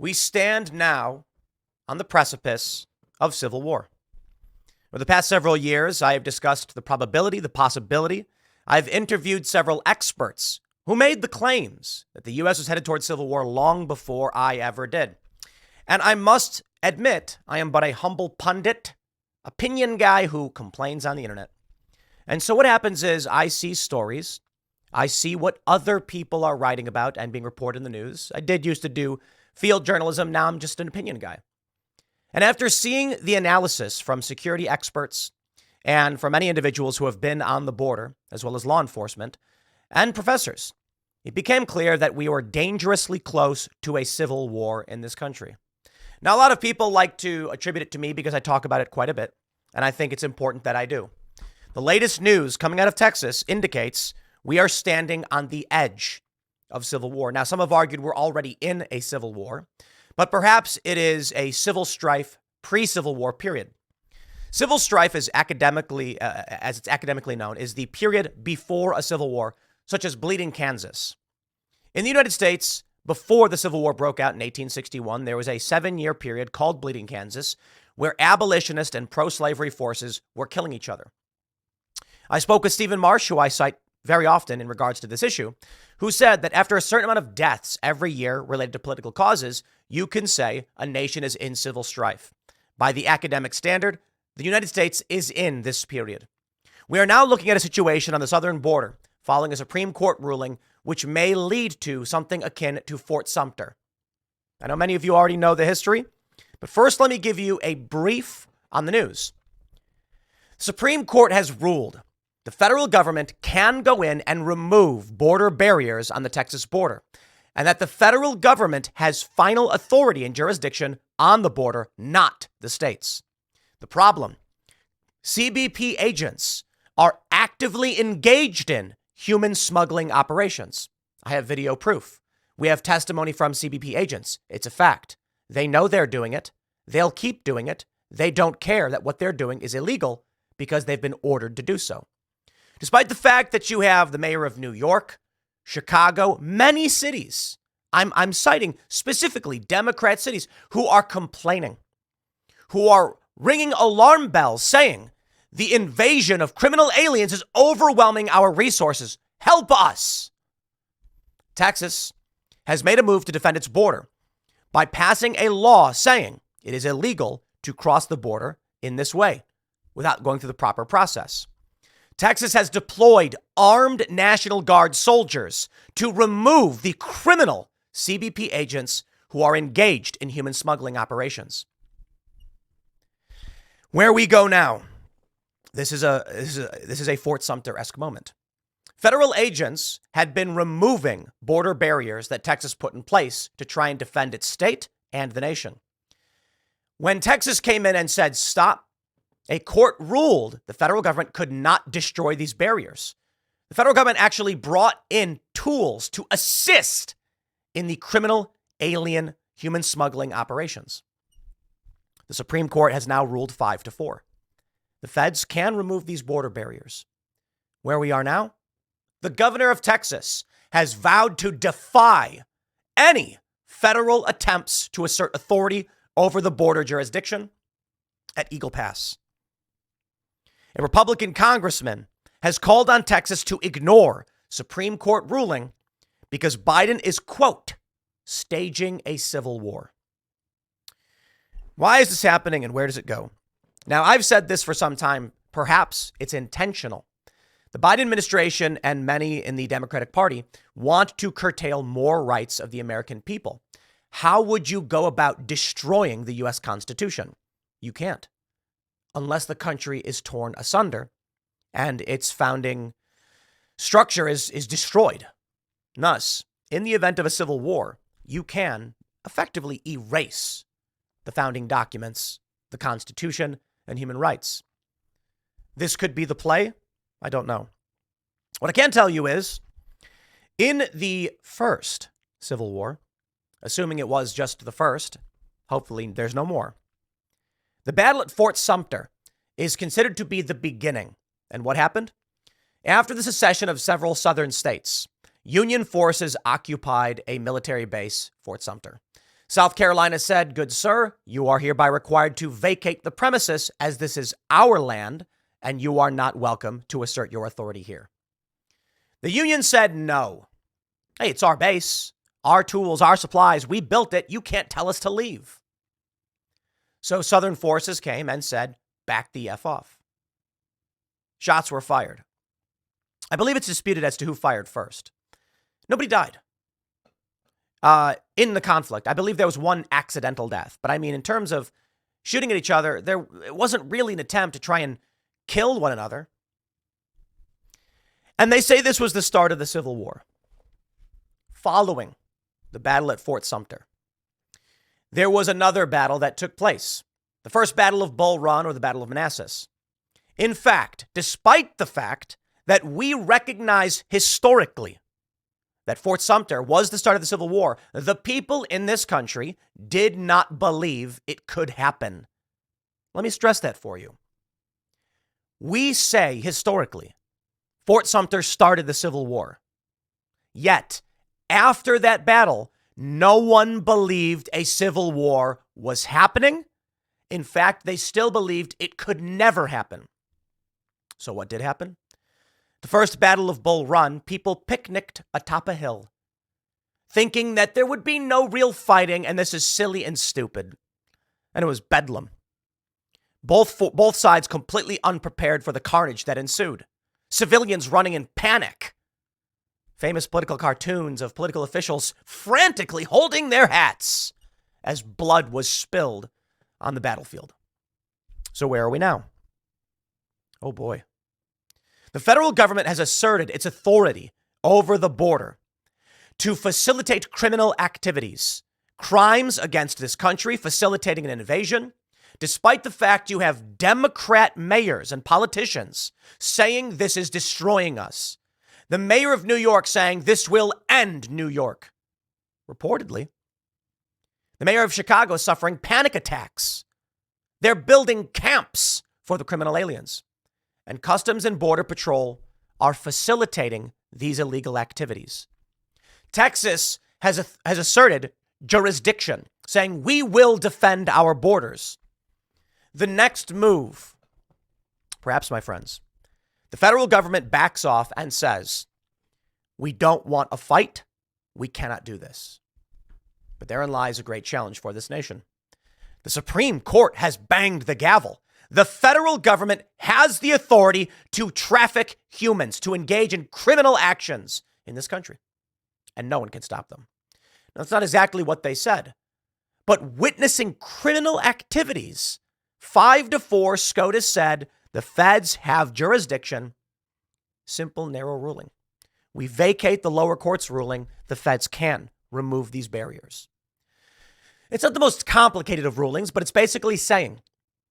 We stand now on the precipice of civil war. For the past several years, I have discussed the probability, the possibility. I've interviewed several experts who made the claims that the U.S. was headed towards civil war long before I ever did. And I must admit, I am but a humble pundit, opinion guy who complains on the internet. And so what happens is I see stories. I see what other people are writing about and being reported in the news. I did used to do field journalism. Now I'm just an opinion guy. And after seeing the analysis from security experts and from many individuals who have been on the border, as well as law enforcement and professors, it became clear that we were dangerously close to a civil war in this country. Now, a lot of people like to attribute it to me because I talk about it quite a bit, and I think it's important that I do. The latest news coming out of Texas indicates we are standing on the edge of civil war. Now, some have argued we're already in a civil war, but perhaps it is a civil strife pre-Civil War period. Civil strife is academically, as it's academically known, is the period before a civil war, such as Bleeding Kansas. In the United States, before the Civil War broke out in 1861, there was a 7-year period called Bleeding Kansas, where abolitionist and pro-slavery forces were killing each other. I spoke with Stephen Marsh, who I cite very often in regards to this issue, who said that after a certain amount of deaths every year related to political causes, you can say a nation is in civil strife. By the academic standard, the United States is in this period. We are now looking at a situation on the southern border following a Supreme Court ruling which may lead to something akin to Fort Sumter. I know many of you already know the history, but first let me give you a brief on the news. The Supreme Court has ruled the federal government can go in and remove border barriers on the Texas border, and that the federal government has final authority and jurisdiction on the border, not the states. The problem: CBP agents are actively engaged in human smuggling operations. I have video proof. We have testimony from CBP agents. It's a fact. They know they're doing it. They'll keep doing it. They don't care that what they're doing is illegal because they've been ordered to do so. Despite the fact that you have the mayor of New York, Chicago, many cities, I'm citing specifically Democrat cities who are complaining, who are ringing alarm bells saying the invasion of criminal aliens is overwhelming our resources. Help us. Texas has made a move to defend its border by passing a law saying it is illegal to cross the border in this way without going through the proper process. Texas has deployed armed National Guard soldiers to remove the criminal CBP agents who are engaged in human smuggling operations. Where we go now, this is a Fort Sumter-esque moment. Federal agents had been removing border barriers that Texas put in place to try and defend its state and the nation. When Texas came in and said, stop, a court ruled the federal government could not destroy these barriers. The federal government actually brought in tools to assist in the criminal alien human smuggling operations. The Supreme Court has now ruled 5-4. The feds can remove these border barriers. Where we are now, the governor of Texas has vowed to defy any federal attempts to assert authority over the border jurisdiction at Eagle Pass. A Republican congressman has called on Texas to ignore Supreme Court ruling because Biden is, quote, staging a civil war. Why is this happening and where does it go? Now, I've said this for some time. Perhaps it's intentional. The Biden administration and many in the Democratic Party want to curtail more rights of the American people. How would you go about destroying the U.S. Constitution? You can't, unless the country is torn asunder and its founding structure is destroyed. Thus, in the event of a civil war, you can effectively erase the founding documents, the Constitution, and human rights. This could be the play. I don't know. What I can tell you is, in the first Civil War, assuming it was just the first, hopefully there's no more, the battle at Fort Sumter is considered to be the beginning. And what happened? After the secession of several southern states, Union forces occupied a military base, Fort Sumter. South Carolina said, "Good sir, you are hereby required to vacate the premises as this is our land and you are not welcome to assert your authority here." The Union said, "No. Hey, it's our base, our tools, our supplies. We built it. You can't tell us to leave." So Southern forces came and said, "Back the F off." Shots were fired. I believe it's disputed as to who fired first. Nobody died in the conflict. I believe there was one accidental death. But I mean, in terms of shooting at each other, it wasn't really an attempt to try and kill one another. And they say this was the start of the Civil War. Following the battle at Fort Sumter, there was another battle that took place. The first Battle of Bull Run, or the Battle of Manassas. In fact, despite the fact that we recognize historically that Fort Sumter was the start of the Civil War, the people in this country did not believe it could happen. Let me stress that for you. We say historically, Fort Sumter started the Civil War. Yet, after that battle, no one believed a civil war was happening. In fact, they still believed it could never happen. So what did happen? The first Battle of Bull Run, people picnicked atop a hill, thinking that there would be no real fighting and this is silly and stupid. And it was bedlam. Both sides completely unprepared for the carnage that ensued. Civilians running in panic. Famous political cartoons of political officials frantically holding their hats as blood was spilled on the battlefield. So where are we now? Oh boy. The federal government has asserted its authority over the border to facilitate criminal activities, crimes against this country, facilitating an invasion, despite the fact you have Democrat mayors and politicians saying this is destroying us. The mayor of New York saying this will end New York. Reportedly. The mayor of Chicago suffering panic attacks. They're building camps for the criminal aliens. And Customs and Border Patrol are facilitating these illegal activities. Texas has asserted jurisdiction, saying we will defend our borders. The next move, perhaps, my friends, the federal government backs off and says, we don't want a fight. We cannot do this. But therein lies a great challenge for this nation. The Supreme Court has banged the gavel. The federal government has the authority to traffic humans, to engage in criminal actions in this country. And no one can stop them. Now, that's not exactly what they said. But witnessing criminal activities, 5-4, SCOTUS said the feds have jurisdiction. Simple, narrow ruling. We vacate the lower court's ruling. The feds can remove these barriers. It's not the most complicated of rulings, but it's basically saying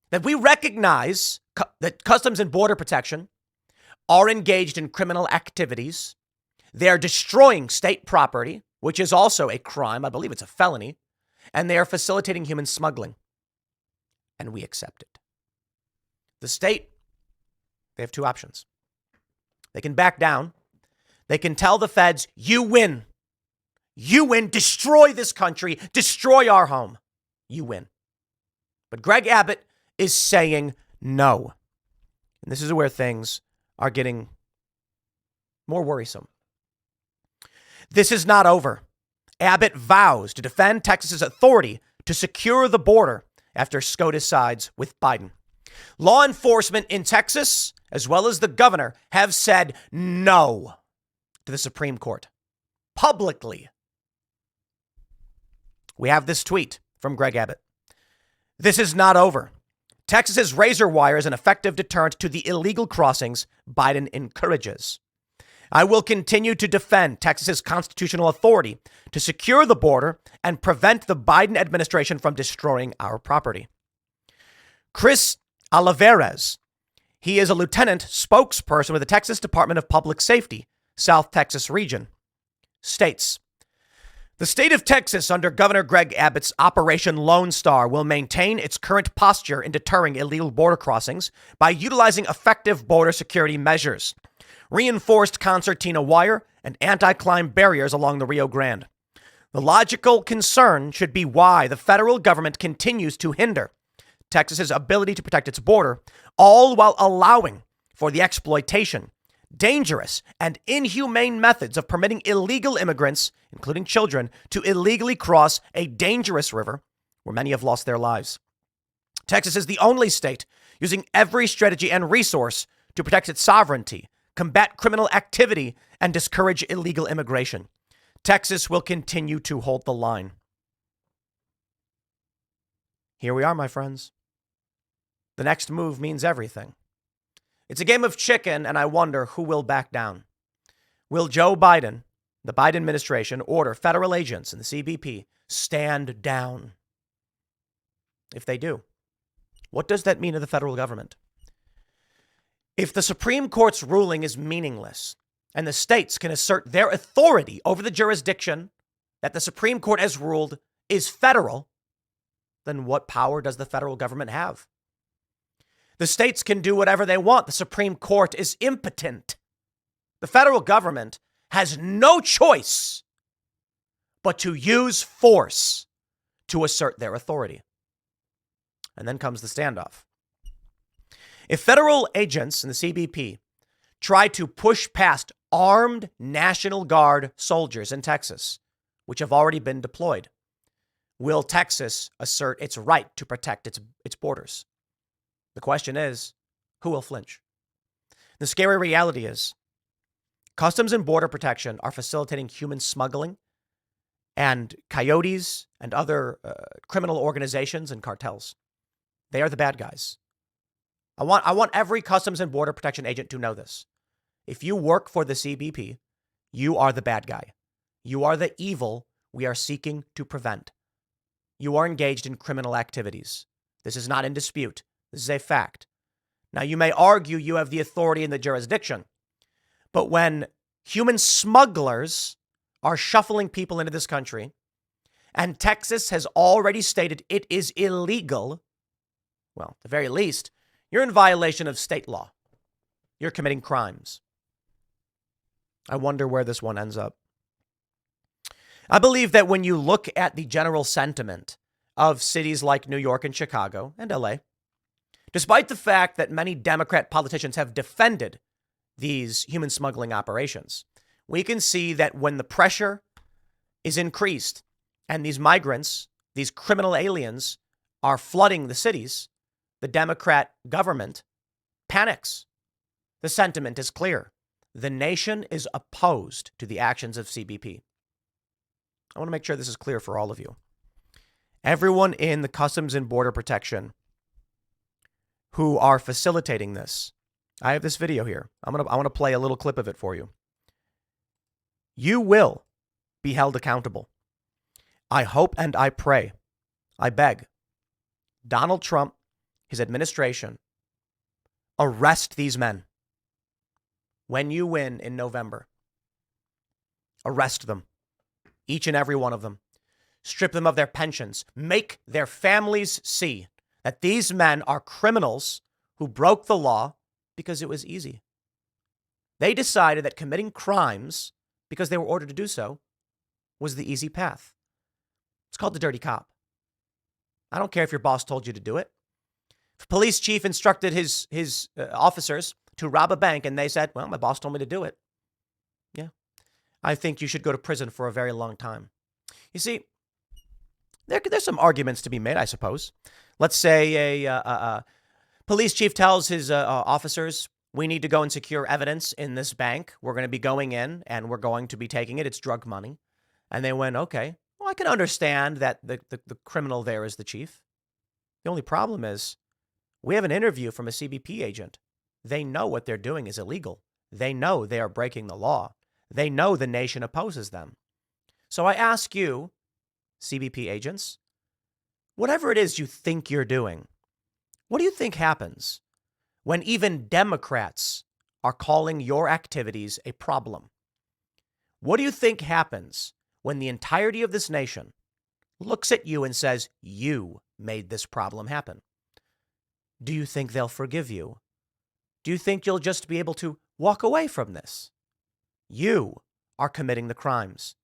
that we recognize that Customs and Border Protection are engaged in criminal activities. They are destroying state property, which is also a crime. I believe it's a felony. And they are facilitating human smuggling. And we accept it. The state, they have two options. They can back down. They can tell the feds, you win. You win. Destroy this country. Destroy our home. You win. But Greg Abbott is saying no. And this is where things are getting more worrisome. This is not over. Abbott vows to defend Texas's authority to secure the border after SCOTUS sides with Biden. Law enforcement in Texas, as well as the governor, have said no to the Supreme Court publicly. We have this tweet from Greg Abbott. This is not over. Texas's razor wire is an effective deterrent to the illegal crossings Biden encourages. I will continue to defend Texas's constitutional authority to secure the border and prevent the Biden administration from destroying our property. Chris Olivares, he is a lieutenant spokesperson with the Texas Department of Public Safety, South Texas region, states, the state of Texas under Governor Greg Abbott's Operation Lone Star will maintain its current posture in deterring illegal border crossings by utilizing effective border security measures, reinforced concertina wire, and anti-climb barriers along the Rio Grande. The logical concern should be why the federal government continues to hinder Texas's ability to protect its border, all while allowing for the exploitation, dangerous, and inhumane methods of permitting illegal immigrants, including children, to illegally cross a dangerous river where many have lost their lives. Texas is the only state using every strategy and resource to protect its sovereignty, combat criminal activity, and discourage illegal immigration. Texas will continue to hold the line. Here we are, my friends. The next move means everything. It's a game of chicken, and I wonder who will back down. Will Joe Biden, the Biden administration, order federal agents in the CBP stand down? If they do, what does that mean to the federal government? If the Supreme Court's ruling is meaningless and the states can assert their authority over the jurisdiction that the Supreme Court has ruled is federal, then what power does the federal government have? The states can do whatever they want. The Supreme Court is impotent. The federal government has no choice but to use force to assert their authority. And then comes the standoff. If federal agents in the CBP try to push past armed National Guard soldiers in Texas, which have already been deployed, will Texas assert its right to protect its borders? The question is, who will flinch? The scary reality is, Customs and Border Protection are facilitating human smuggling and coyotes and other criminal organizations and cartels. They are the bad guys. I want every Customs and Border Protection agent to know this. If you work for the CBP, you are the bad guy. You are the evil we are seeking to prevent. You are engaged in criminal activities. This is not in dispute. This is a fact. Now, you may argue you have the authority and the jurisdiction, but when human smugglers are shuffling people into this country, and Texas has already stated it is illegal, well, at the very least, you're in violation of state law. You're committing crimes. I wonder where this one ends up. I believe that when you look at the general sentiment of cities like New York and Chicago and LA, despite the fact that many Democrat politicians have defended these human smuggling operations, we can see that when the pressure is increased and these migrants, these criminal aliens are flooding the cities, the Democrat government panics. The sentiment is clear. The nation is opposed to the actions of CBP. I want to make sure this is clear for all of you. Everyone in the Customs and Border Protection who are facilitating this, I have this video here. I want to play a little clip of it for you. You will be held accountable. I hope and I pray, I beg, Donald Trump, his administration, arrest these men. When you win in November, arrest them, each and every one of them. Strip them of their pensions. Make their families see that these men are criminals who broke the law because it was easy. They decided that committing crimes, because they were ordered to do so, was the easy path. It's called the dirty cop. I don't care if your boss told you to do it. If a police chief instructed his officers to rob a bank and they said, well, my boss told me to do it. Yeah. I think you should go to prison for a very long time. You see, there's some arguments to be made, I suppose. Let's say a police chief tells his officers, we need to go and secure evidence in this bank. We're going to be going in and we're going to be taking it. It's drug money. And they went, okay, well, I can understand that the criminal there is the chief. The only problem is we have an interview from a CBP agent. They know what they're doing is illegal. They know they are breaking the law. They know the nation opposes them. So I ask you, CBP agents, whatever it is you think you're doing, what do you think happens when even Democrats are calling your activities a problem? What do you think happens when the entirety of this nation looks at you and says, you made this problem happen? Do you think they'll forgive you? Do you think you'll just be able to walk away from this? You are committing the crimes.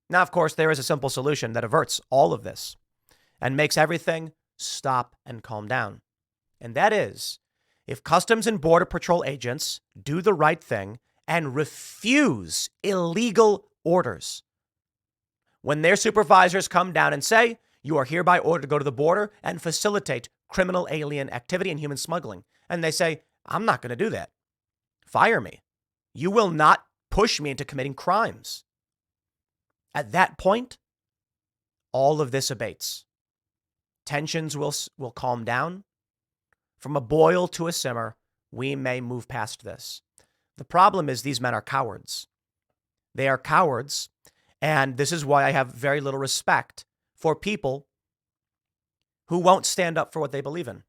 Now, of course, there is a simple solution that averts all of this and makes everything stop and calm down. And that is, if Customs and Border Patrol agents do the right thing and refuse illegal orders, when their supervisors come down and say, you are hereby ordered to go to the border and facilitate criminal alien activity and human smuggling, and they say, I'm not going to do that. Fire me. You will not push me into committing crimes. At that point, all of this abates. Tensions will calm down. From a boil to a simmer, we may move past this. The problem is these men are cowards. They are cowards, and this is why I have very little respect for people who won't stand up for what they believe in.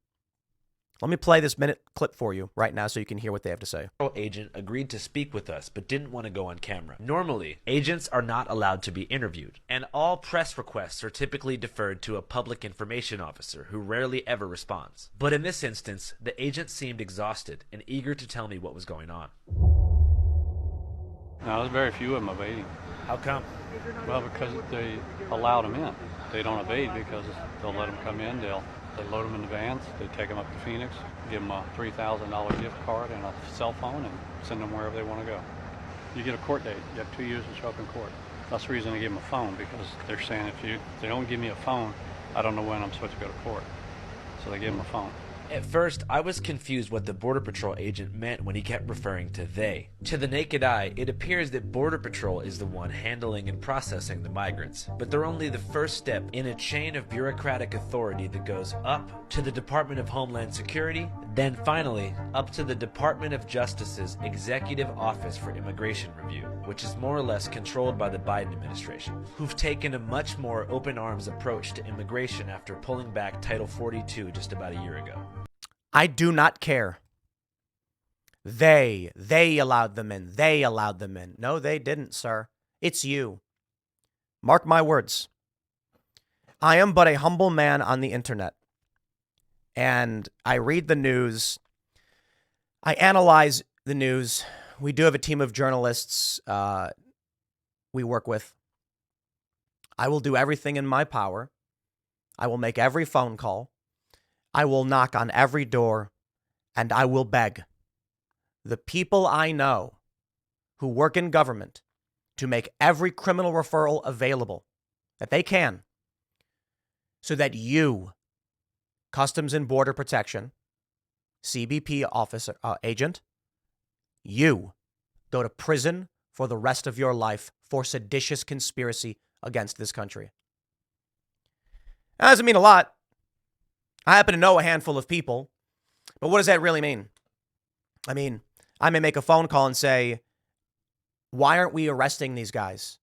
Let me play this minute clip for you right now so you can hear what they have to say. Agent agreed to speak with us but didn't want to go on camera. Normally, agents are not allowed to be interviewed, and all press requests are typically deferred to a public information officer who rarely ever responds. But in this instance, the agent seemed exhausted and eager to tell me what was going on. No, there's very few of them evading. How come? Well, because they allowed them in. They don't evade because they'll let them come in. They load them in the vans. They take them up to Phoenix, give them a $3,000 gift card and a cell phone, and send them wherever they want to go. You get a court date. You have 2 years to show up in court. That's the reason they give them a phone, because they're saying if they don't give me a phone, I don't know when I'm supposed to go to court. So they give them a phone. At first, I was confused what the Border Patrol agent meant when he kept referring to they. To the naked eye, it appears that Border Patrol is the one handling and processing the migrants, but they're only the first step in a chain of bureaucratic authority that goes up to the Department of Homeland Security, then finally up to the Department of Justice's Executive Office for Immigration Review, which is more or less controlled by the Biden administration, who've taken a much more open arms approach to immigration after pulling back Title 42 just about a year ago. I do not care. They allowed them in. They allowed them in. No, they didn't, sir. It's you. Mark my words. I am but a humble man on the internet. And I read the news. I analyze the news. We do have a team of journalists we work with. I will do everything in my power. I will make every phone call. I will knock on every door, and I will beg the people I know who work in government to make every criminal referral available that they can, so that you, Customs and Border Protection, CBP officer, agent, you go to prison for the rest of your life for seditious conspiracy against this country. That doesn't mean a lot. I happen to know a handful of people, but what does that really mean? I mean, I may make a phone call and say, why aren't we arresting these guys?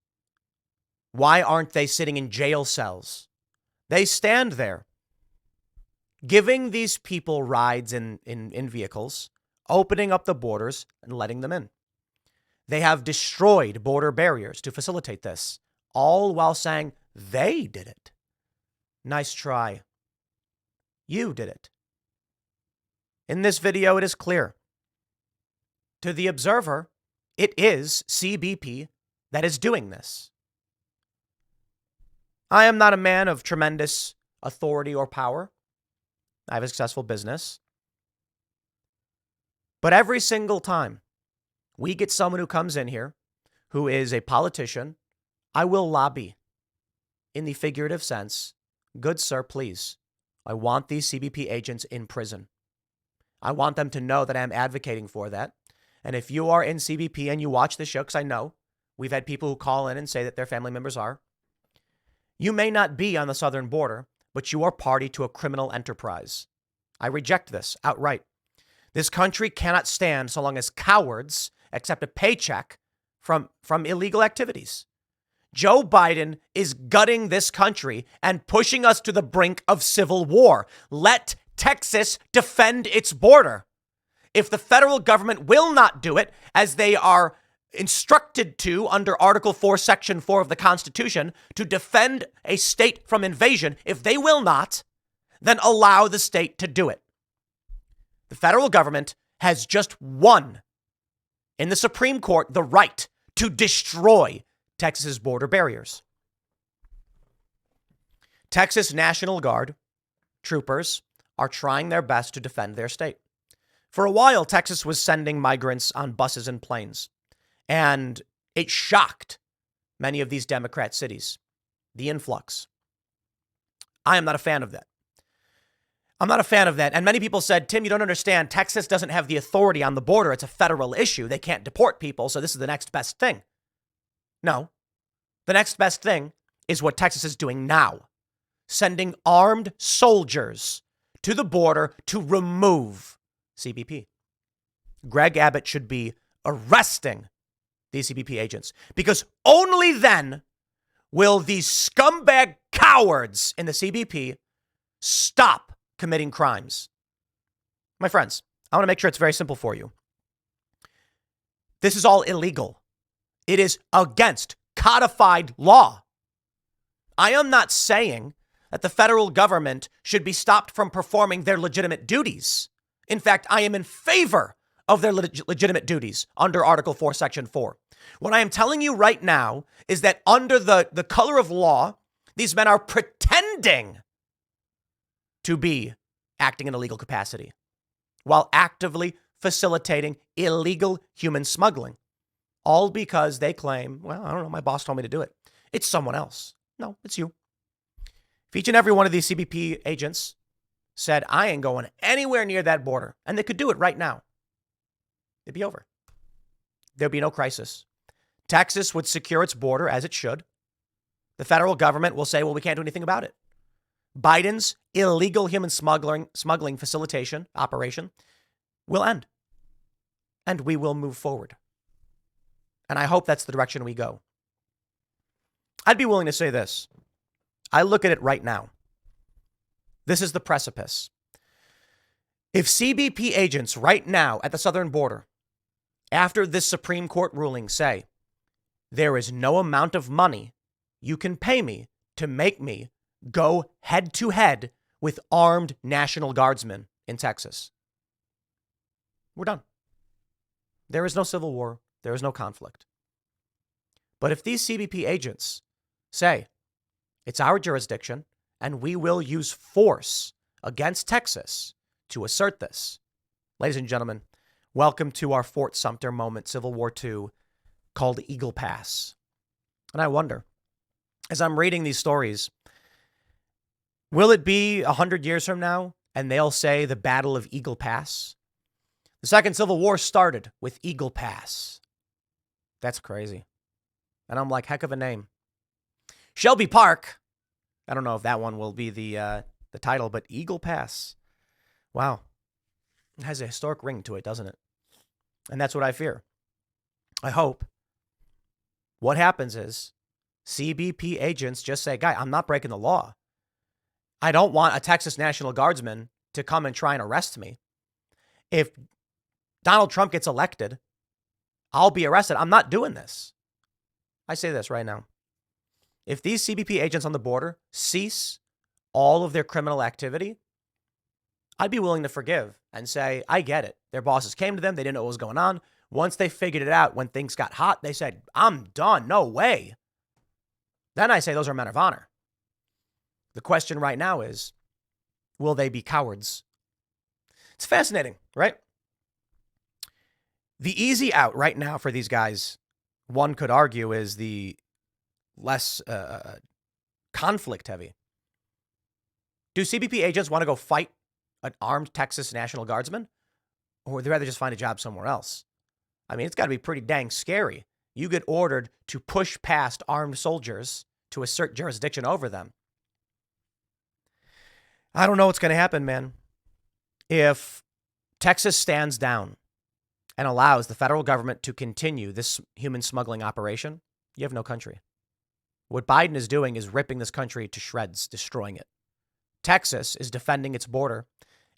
Why aren't they sitting in jail cells? They stand there, giving these people rides in vehicles, opening up the borders and letting them in. They have destroyed border barriers to facilitate this, all while saying they did it. Nice try. You did it. In this video, it is clear. To the observer, it is CBP that is doing this. I am not a man of tremendous authority or power. I have a successful business. But every single time we get someone who comes in here who is a politician, I will lobby in the figurative sense. Good sir, please. I want these CBP agents in prison. I want them to know that I am advocating for that. And if you are in CBP and you watch the show, because I know we've had people who call in and say that their family members are, you may not be on the southern border, but you are party to a criminal enterprise. I reject this outright. This country cannot stand so long as cowards accept a paycheck from illegal activities. Joe Biden is gutting this country and pushing us to the brink of civil war. Let Texas defend its border. If the federal government will not do it, as they are instructed to under Article 4, Section 4 of the Constitution, to defend a state from invasion, if they will not, then allow the state to do it. The federal government has just won in the Supreme Court the right to destroy Texas's border barriers. Texas National Guard troopers are trying their best to defend their state. For a while, Texas was sending migrants on buses and planes, and it shocked many of these Democrat cities, the influx. I am not a fan of that. I'm not a fan of that. And many people said, Tim, you don't understand. Texas doesn't have the authority on the border. It's a federal issue. They can't deport people. So this is the next best thing. No, the next best thing is what Texas is doing now, sending armed soldiers to the border to remove CBP. Greg Abbott should be arresting these CBP agents, because only then will these scumbag cowards in the CBP stop committing crimes. My friends, I want to make sure it's very simple for you. This is all illegal. It is against codified law. I am not saying that the federal government should be stopped from performing their legitimate duties. In fact, I am in favor of their legitimate duties under Article 4, Section 4. What I am telling you right now is that under the color of law, these men are pretending to be acting in a legal capacity while actively facilitating illegal human smuggling. All because they claim, well, I don't know, my boss told me to do it. It's someone else. No, it's you. If each and every one of these CBP agents said, I ain't going anywhere near that border, and they could do it right now, it'd be over. There'd be no crisis. Texas would secure its border as it should. The federal government will say, well, we can't do anything about it. Biden's illegal human smuggling facilitation operation will end. And we will move forward. And I hope that's the direction we go. I'd be willing to say this. I look at it right now. This is the precipice. If CBP agents right now at the southern border, after this Supreme Court ruling, say, there is no amount of money you can pay me to make me go head to head with armed National Guardsmen in Texas, we're done. There is no civil war. There is no conflict. But if these CBP agents say, it's our jurisdiction and we will use force against Texas to assert this, ladies and gentlemen, welcome to our Fort Sumter moment, Civil War II, called Eagle Pass. And I wonder, as I'm reading these stories, will it be 100 years from now and they'll say the Battle of Eagle Pass? The Second Civil War started with Eagle Pass. That's crazy. And I'm like, heck of a name. Shelby Park. I don't know if that one will be the title, but Eagle Pass. Wow. It has a historic ring to it, doesn't it? And that's what I fear. I hope what happens is CBP agents just say, guy, I'm not breaking the law. I don't want a Texas National Guardsman to come and try and arrest me. If Donald Trump gets elected, I'll be arrested. I'm not doing this. I say this right now. If these CBP agents on the border cease all of their criminal activity, I'd be willing to forgive and say, I get it. Their bosses came to them. They didn't know what was going on. Once they figured it out, when things got hot, they said, I'm done. No way. Then I say those are men of honor. The question right now is, will they be cowards? It's fascinating, right? The easy out right now for these guys, one could argue, is the less conflict heavy. Do CBP agents want to go fight an armed Texas National Guardsman? Or would they rather just find a job somewhere else? I mean, it's got to be pretty dang scary. You get ordered to push past armed soldiers to assert jurisdiction over them. I don't know what's going to happen, man. If Texas stands down and allows the federal government to continue this human smuggling operation, you have no country. What Biden is doing is ripping this country to shreds, destroying it. Texas is defending its border,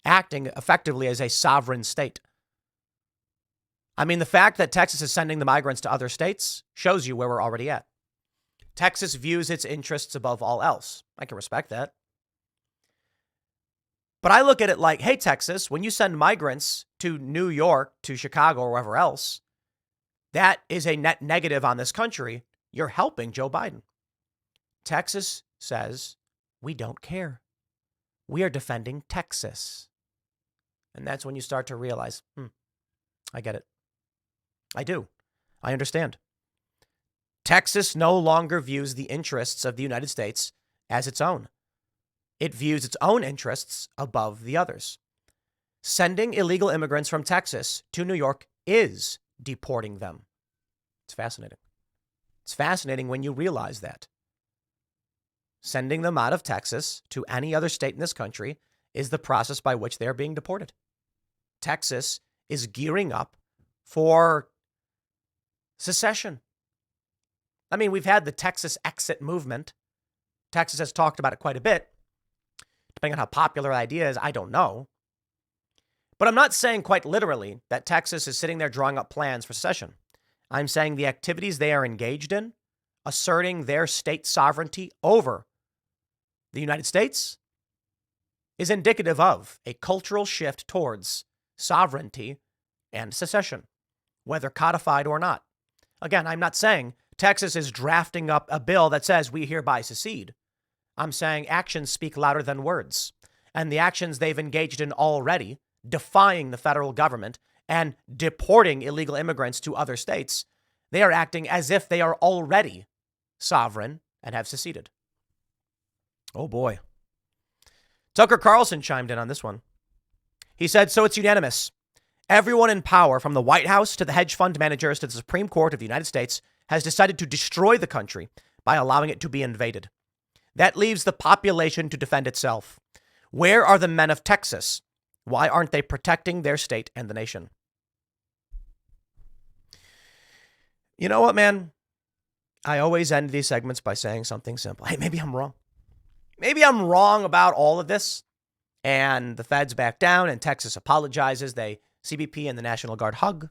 acting effectively as a sovereign state. I mean, the fact that Texas is sending the migrants to other states shows you where we're already at. Texas views its interests above all else. I can respect that. But I look at it like, hey, Texas, when you send migrants to New York, to Chicago, or wherever else, that is a net negative on this country. You're helping Joe Biden. Texas says, we don't care. We are defending Texas. And that's when you start to realize, I get it. I do. I understand. Texas no longer views the interests of the United States as its own. It views its own interests above the others. Sending illegal immigrants from Texas to New York is deporting them. It's fascinating. It's fascinating when you realize that. Sending them out of Texas to any other state in this country is the process by which they are being deported. Texas is gearing up for secession. I mean, we've had the Texas exit movement. Texas has talked about it quite a bit. Depending on how popular the idea is, I don't know. But I'm not saying quite literally that Texas is sitting there drawing up plans for secession. I'm saying the activities they are engaged in, asserting their state sovereignty over the United States, is indicative of a cultural shift towards sovereignty and secession, whether codified or not. Again, I'm not saying Texas is drafting up a bill that says we hereby secede. I'm saying actions speak louder than words. And the actions they've engaged in already, defying the federal government and deporting illegal immigrants to other states, they are acting as if they are already sovereign and have seceded. Oh boy. Tucker Carlson chimed in on this one. He said, so it's unanimous. Everyone in power, from the White House to the hedge fund managers to the Supreme Court of the United States, has decided to destroy the country by allowing it to be invaded. That leaves the population to defend itself. Where are the men of Texas? Why aren't they protecting their state and the nation? You know what, man? I always end these segments by saying something simple. Hey, maybe I'm wrong. Maybe I'm wrong about all of this. And the feds back down and Texas apologizes. CBP and the National Guard hug.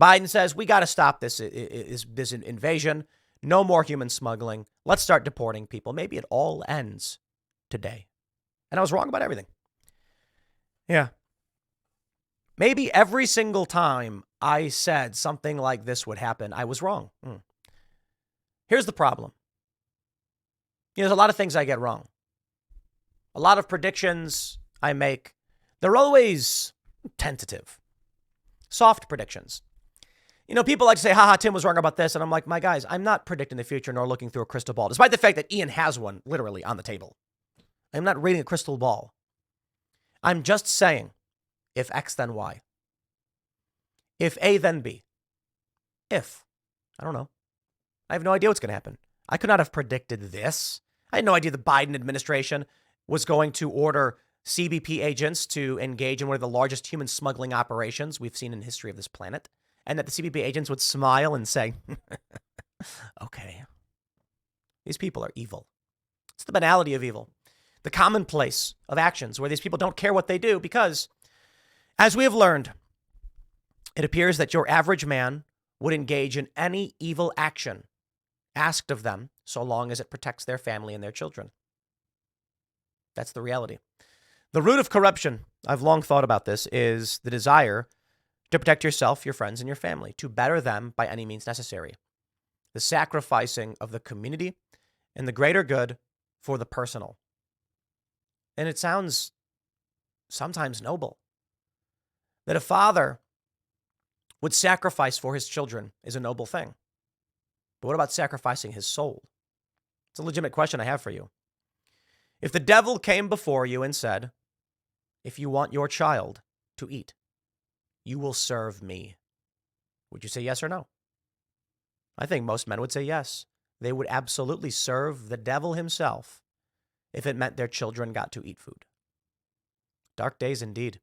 Biden says, we got to stop this invasion. No more human smuggling. Let's start deporting people. Maybe it all ends today. And I was wrong about everything. Yeah. Maybe every single time I said something like this would happen, I was wrong. Here's the problem. There's a lot of things I get wrong. A lot of predictions I make, they're always tentative. Soft predictions. People like to say, haha, Tim was wrong about this. And I'm like, my guys, I'm not predicting the future nor looking through a crystal ball, despite the fact that Ian has one literally on the table. I'm not reading a crystal ball. I'm just saying, if X, then Y. If A, then B. If. I don't know. I have no idea what's going to happen. I could not have predicted this. I had no idea the Biden administration was going to order CBP agents to engage in one of the largest human smuggling operations we've seen in the history of this planet. And that the CBP agents would smile and say, okay, these people are evil. It's the banality of evil. The commonplace of actions where these people don't care what they do because, as we have learned, it appears that your average man would engage in any evil action asked of them so long as it protects their family and their children. That's the reality. The root of corruption, I've long thought about this, is the desire to protect yourself, your friends, and your family, to better them by any means necessary. The sacrificing of the community and the greater good for the personal. And it sounds sometimes noble. That a father would sacrifice for his children is a noble thing. But what about sacrificing his soul? It's a legitimate question I have for you. If the devil came before you and said, if you want your child to eat, you will serve me, would you say yes or no? I think most men would say yes. They would absolutely serve the devil himself if it meant their children got to eat food. Dark days indeed.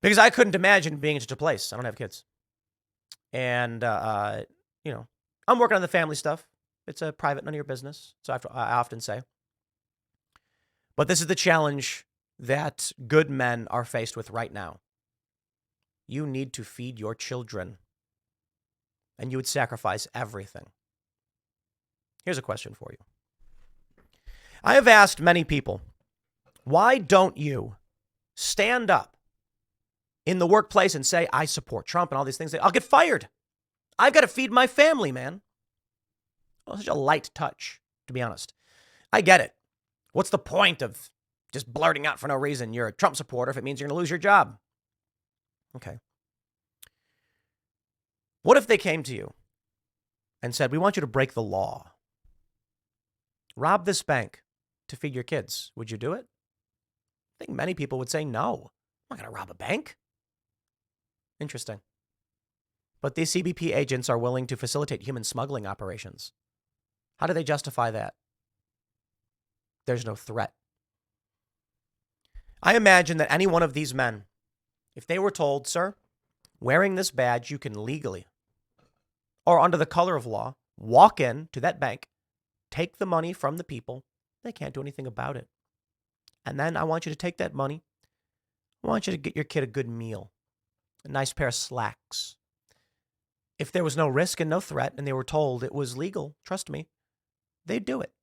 Because I couldn't imagine being in such a place. I don't have kids. And, I'm working on the family stuff. It's a private, none of your business. So I often say. But this is the challenge that good men are faced with right now. You need to feed your children. And you would sacrifice everything. Here's a question for you. I have asked many people, why don't you stand up in the workplace and say, I support Trump and all these things? I'll get fired. I've got to feed my family, man. Well, such a light touch, to be honest. I get it. What's the point of just blurting out for no reason you're a Trump supporter if it means you're going to lose your job? Okay. What if they came to you and said, we want you to break the law? Rob this bank to feed your kids. Would you do it? I think many people would say no. I'm not going to rob a bank. Interesting. But these CBP agents are willing to facilitate human smuggling operations. How do they justify that? There's no threat. I imagine that any one of these men, if they were told, sir, wearing this badge, you can legally, or under the color of law, walk in to that bank, take the money from the people, they can't do anything about it. And then I want you to take that money. I want you to get your kid a good meal, a nice pair of slacks. If there was no risk and no threat and they were told it was legal, trust me, they'd do it.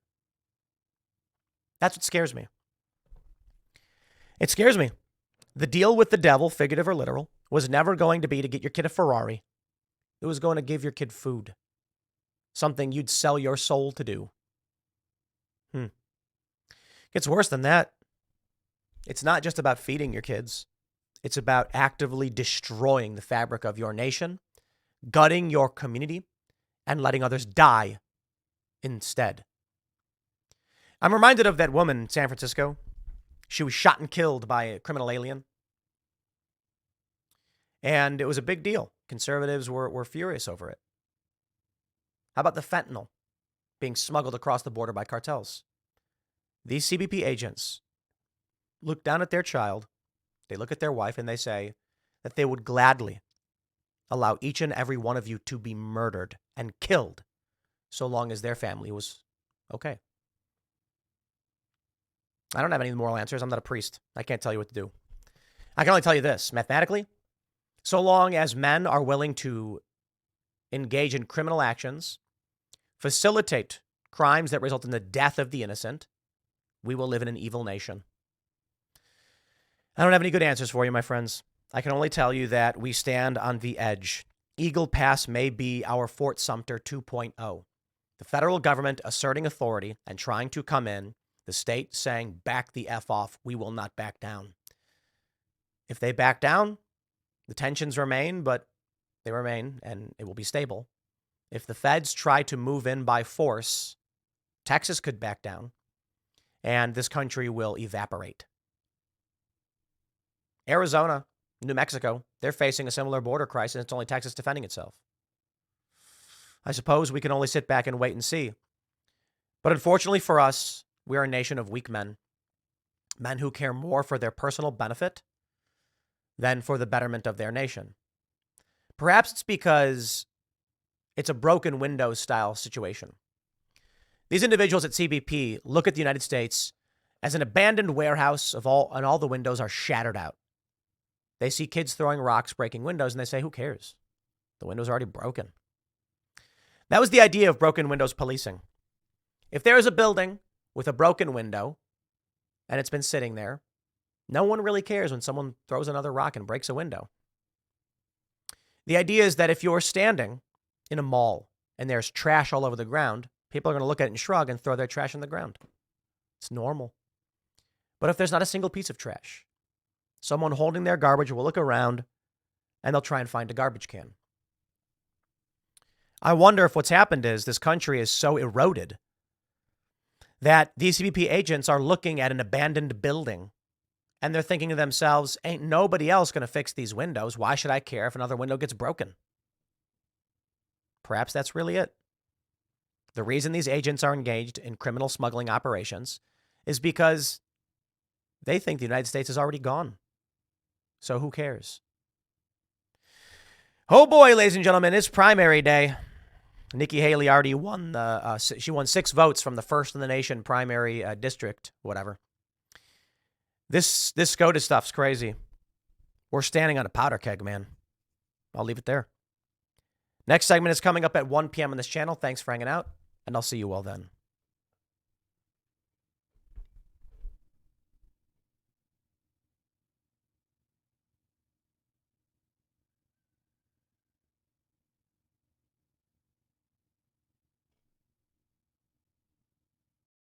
That's what scares me. It scares me. The deal with the devil, figurative or literal, was never going to be to get your kid a Ferrari. It was going to give your kid food. Something you'd sell your soul to do. Gets worse than that. It's not just about feeding your kids. It's about actively destroying the fabric of your nation, gutting your community, and letting others die instead. I'm reminded of that woman in San Francisco. She was shot and killed by a criminal alien. And it was a big deal. Conservatives were furious over it. How about the fentanyl being smuggled across the border by cartels? These CBP agents look down at their child, they look at their wife, and they say that they would gladly allow each and every one of you to be murdered and killed so long as their family was okay. I don't have any moral answers. I'm not a priest. I can't tell you what to do. I can only tell you this. Mathematically, so long as men are willing to engage in criminal actions, facilitate crimes that result in the death of the innocent, we will live in an evil nation. I don't have any good answers for you, my friends. I can only tell you that we stand on the edge. Eagle Pass may be our Fort Sumter 2.0. The federal government asserting authority and trying to come in. The state saying, back the F off. We will not back down. If they back down, the tensions remain, but they remain and it will be stable. If the feds try to move in by force, Texas could back down and this country will evaporate. Arizona, New Mexico, they're facing a similar border crisis. It's only Texas defending itself. I suppose we can only sit back and wait and see. But unfortunately for us, we are a nation of weak men. Men who care more for their personal benefit than for the betterment of their nation. Perhaps it's because it's a broken windows style situation. These individuals at CBP look at the United States as an abandoned warehouse and all the windows are shattered out. They see kids throwing rocks, breaking windows, and they say, who cares? The window's already broken. That was the idea of broken windows policing. If there is a building with a broken window and it's been sitting there, no one really cares when someone throws another rock and breaks a window. The idea is that if you're standing in a mall and there's trash all over the ground, people are going to look at it and shrug and throw their trash on the ground. It's normal. But if there's not a single piece of trash, someone holding their garbage will look around and they'll try and find a garbage can. I wonder if what's happened is this country is so eroded that these CBP agents are looking at an abandoned building and they're thinking to themselves, ain't nobody else going to fix these windows. Why should I care if another window gets broken? Perhaps that's really it. The reason these agents are engaged in criminal smuggling operations is because they think the United States is already gone. So who cares? Oh boy, ladies and gentlemen, it's primary day. Nikki Haley already won she won 6 votes from the first in the nation primary district, whatever. This SCOTUS stuff's crazy. We're standing on a powder keg, man. I'll leave it there. Next segment is coming up at 1 p.m. on this channel. Thanks for hanging out, and I'll see you all then.